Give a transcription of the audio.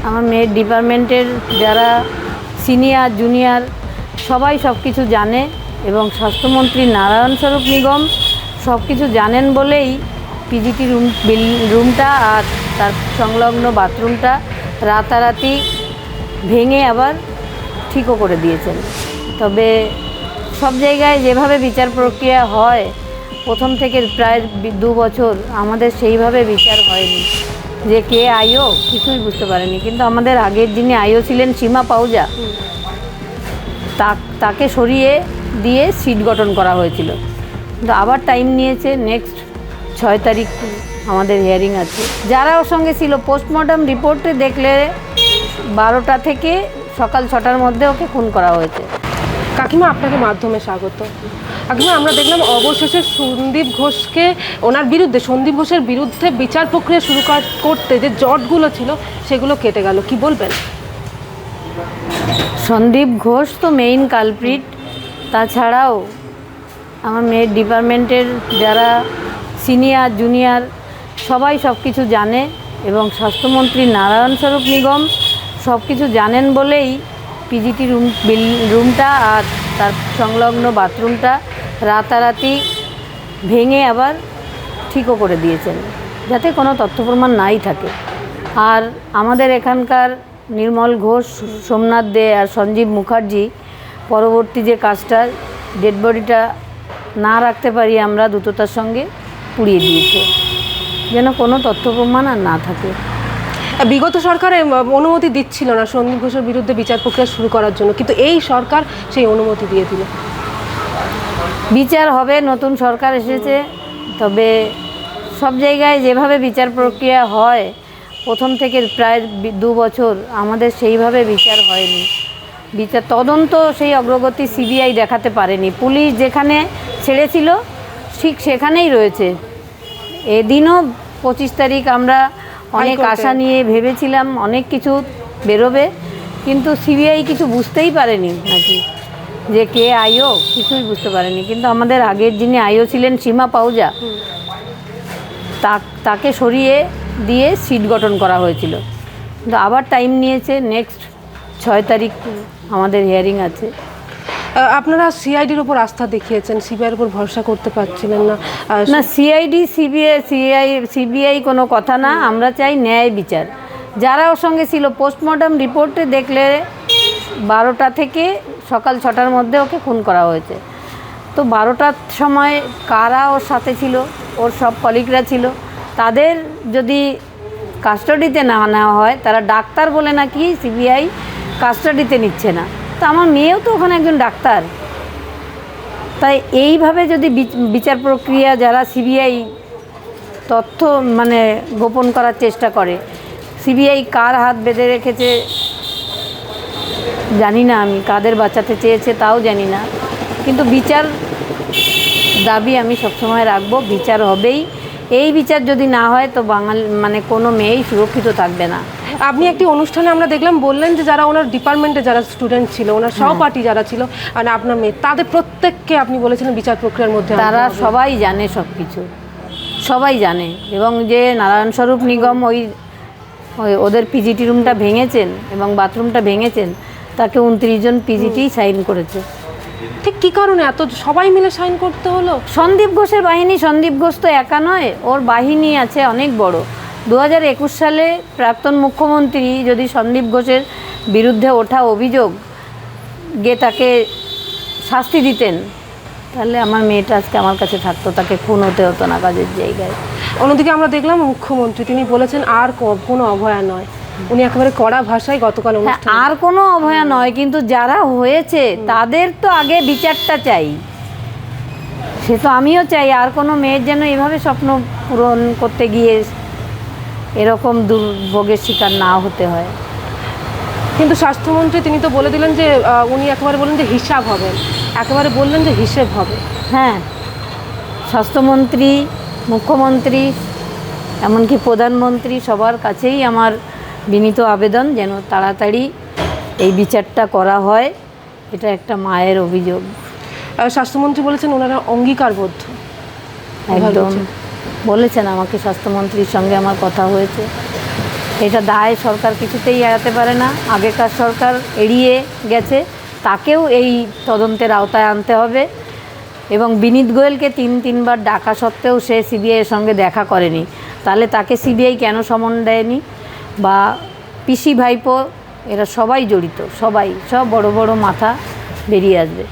আমার মেয়ের ডিপার্টমেন্টের যারা সিনিয়র জুনিয়র সবাই সব কিছু জানে এবং স্বাস্থ্যমন্ত্রী নারায়ণ স্বরূপ নিগম সব কিছু জানেন বলেই পিজিটি রুমটা আর তার সংলগ্ন বাথরুমটা রাতারাতি ভেঙে আবার ঠিকও করে দিয়েছেন। তবে সব জায়গায় যেভাবে বিচার প্রক্রিয়া হয় প্রথম থেকে প্রায় 2 বছর আমাদের সেইভাবে বিচার হয়নি, যে কে আইও কিছুই বুঝতে পারেনি। কিন্তু আমাদের আগের যিনি আইও ছিলেন সীমা পাউজা, তাকে সরিয়ে দিয়ে সিট গঠন করা হয়েছিল। কিন্তু আবার টাইম নিয়েছে, নেক্সট 6 তারিখ আমাদের হিয়ারিং আছে। যারা ওর সঙ্গে ছিল পোস্টমর্টম রিপোর্টে দেখলে 12টা থেকে সকাল 6টার মধ্যে ওকে খুন করা হয়েছে। কাকিমা, আপনাকে মাধ্যমে স্বাগত। কাকিমা, আমরা দেখলাম অবশেষে সন্দীপ ঘোষের বিরুদ্ধে বিচার প্রক্রিয়া শুরু করতে যে জটগুলো ছিল সেগুলো কেটে গেল, কি বলবেন? সন্দীপ ঘোষ তো মেইন কালপ্রিট, তাছাড়াও আমার মেয়ের ডিপার্টমেন্টের যারা সিনিয়র জুনিয়র সবাই সব কিছু জানে এবং স্বাস্থ্যমন্ত্রী নারায়ণ স্বরূপ নিগম সব কিছু জানেন বলেই পিজিটি রুমটা আর তার সংলগ্ন বাথরুমটা রাতারাতি ভেঙে আবার ঠিকও করে দিয়েছেন, যাতে কোনো তথ্য প্রমাণ নাই থাকে। আর আমাদের এখানকার নির্মল ঘোষ, সোমনাথ দে আর সঞ্জীব মুখার্জি পরবর্তী যে কাজটা ডেড বডিটা না রাখতে পারি আমরা দ্রুততার সঙ্গে পুড়িয়ে দিয়েছে, যেন কোনো তথ্য প্রমাণ আর না থাকে। বিগত সরকারে অনুমতি দিচ্ছিল না সন্দীপ ঘোষের বিরুদ্ধে বিচার প্রক্রিয়া শুরু করার জন্য, কিন্তু এই সরকার সেই অনুমতি দিয়ে দিল। বিচার হবে, নতুন সরকার এসেছে। তবে সব জায়গায় যেভাবে বিচার প্রক্রিয়া হয় প্রথম থেকে প্রায় 2 বছর আমাদের সেইভাবে বিচার হয়নি। বিচার তদন্ত সেই অগ্রগতি সিবিআই দেখাতে পারেনি। পুলিশ যেখানে ছেড়েছিল ঠিক সেখানেই রয়েছে। এদিনও 25 তারিখ আমরা অনেক আশা নিয়ে ভেবেছিলাম অনেক কিছু বেরোবে, কিন্তু সিবিআই কিছু বুঝতেই পারেনি নাকি, যে কে আইও কিছুই বুঝতে পারেনি। কিন্তু আমাদের আগের যিনি আইও ছিলেন সীমা পাউজা, তাকে সরিয়ে দিয়ে সিট গঠন করা হয়েছিল। কিন্তু আবার টাইম নিয়েছে, নেক্সট 6 তারিখ আমাদের হিয়ারিং আছে। আপনারা সিআইডির উপর আস্থা দেখিয়েছেন, সিবিআইয়ের উপর ভরসা করতে পারছিলেন না? না, সিবিআই কোনো কথা না। আমরা চাই ন্যায় বিচার। যারা ওর সঙ্গে ছিল পোস্টমর্টম রিপোর্টে দেখলে 12টা থেকে সকাল 6টার মধ্যে ওকে খুন করা হয়েছে। তো 12টার সময় কারা ওর সাথে ছিল, ওর সব কলিগরা ছিল, তাদের যদি কাস্টাডিতে না নেওয়া হয়, তারা ডাক্তার বলে নাকি সিবিআই কাস্টাডিতে নিচ্ছে না। তো আমার মেয়েও তো ওখানে একজন ডাক্তার। তাই এইভাবে যদি বিচার প্রক্রিয়া যারা সিবিআই তথ্য গোপন করার চেষ্টা করে, সিবিআই কার হাত বেঁধে রেখেছে জানি না, আমি কাদের বাঁচাতে চেয়েছে তাও জানি না। কিন্তু বিচার দাবি আমি সবসময় রাখবো, বিচার হবেই। এই বিচার যদি না হয় তো কোনো মেয়েই সুরক্ষিত থাকবে না। আপনি একটি অনুষ্ঠানে আমরা দেখলাম বললেন যে যারা ওনার ডিপার্টমেন্টে যারা স্টুডেন্ট ছিল, ওনার সহপাঠী যারা ছিল, আপনার মেয়ে, তাদের প্রত্যেককে আপনি বলেছিলেন বিচার প্রক্রিয়ার মধ্যে তারা সবাই জানে, সব কিছু সবাই জানে। এবং যে নারায়ণ স্বরূপ নিগম ওদের পিজিটি রুমটা ভেঙেছেন এবং বাথরুমটা ভেঙেছেন, তাকে 29 জন পিজিটি সাইন করেছে। ঠিক কী কারণে এত সবাই মিলে সাইন করতে হলো? সন্দীপ ঘোষের বাহিনী, সন্দীপ ঘোষ তো একা নয়, ওর বাহিনী আছে অনেক বড়। 2021 সালে প্রাক্তন মুখ্যমন্ত্রী যদি সন্দীপ ঘোষের বিরুদ্ধে ওঠা অভিযোগ তাকে শাস্তি দিতেন, তাহলে আমার মেয়েটা আজকে আমার কাছে থাকতো, তাকে খুন হতে হতো না কাজের জায়গায়। অন্যদিকে আমরা দেখলাম মুখ্যমন্ত্রী তিনি বলেছেন আর কোনো অভয়া নয়, উনি একেবারে কড়া ভাষায় গতকাল আর কোনো অভয়া নয়, কিন্তু যারা হয়েছে তাদের তো আগে বিচারটা চাই। সে তো আমিও চাই আর কোনো মেয়ের যেন এভাবে স্বপ্ন পূরণ করতে গিয়ে এরকম দুর্ভোগের শিকার না হতে হয়। কিন্তু স্বাস্থ্যমন্ত্রী তিনি তো বলে দিলেন যে উনি একেবারে বললেন যে হিসাব হবে, একেবারে বললেন যে হিসেব হবে। হ্যাঁ, স্বাস্থ্যমন্ত্রী, মুখ্যমন্ত্রী, এমনকি প্রধানমন্ত্রী সবার কাছেই আমার বিনীত আবেদন যেন তাড়াতাড়ি এই বিচারটা করা হয়। এটা একটা মায়ের অভিযোগ। স্বাস্থ্যমন্ত্রী বলেছেন ওনারা অঙ্গীকারবদ্ধ, একদম বলেছেন আমাকে। স্বাস্থ্যমন্ত্রীর সঙ্গে আমার কথা হয়েছে, এটা দায় সরকার কিছুতেই এড়াতে পারে না। আগেকার সরকার এড়িয়ে গেছে, তাকেও এই তদন্তের আওতায় আনতে হবে। এবং বিনীত গোয়েলকে তিনবার ডাকা সত্ত্বেও সে সিবিআইয়ের সঙ্গে দেখা করেনি, তাহলে তাকে সিবিআই কেন সমন দেয়নি? বা পিসি ভাইপো এরা সবাই জড়িত, সব বড় বড় মাথা বেরিয়ে আসবে।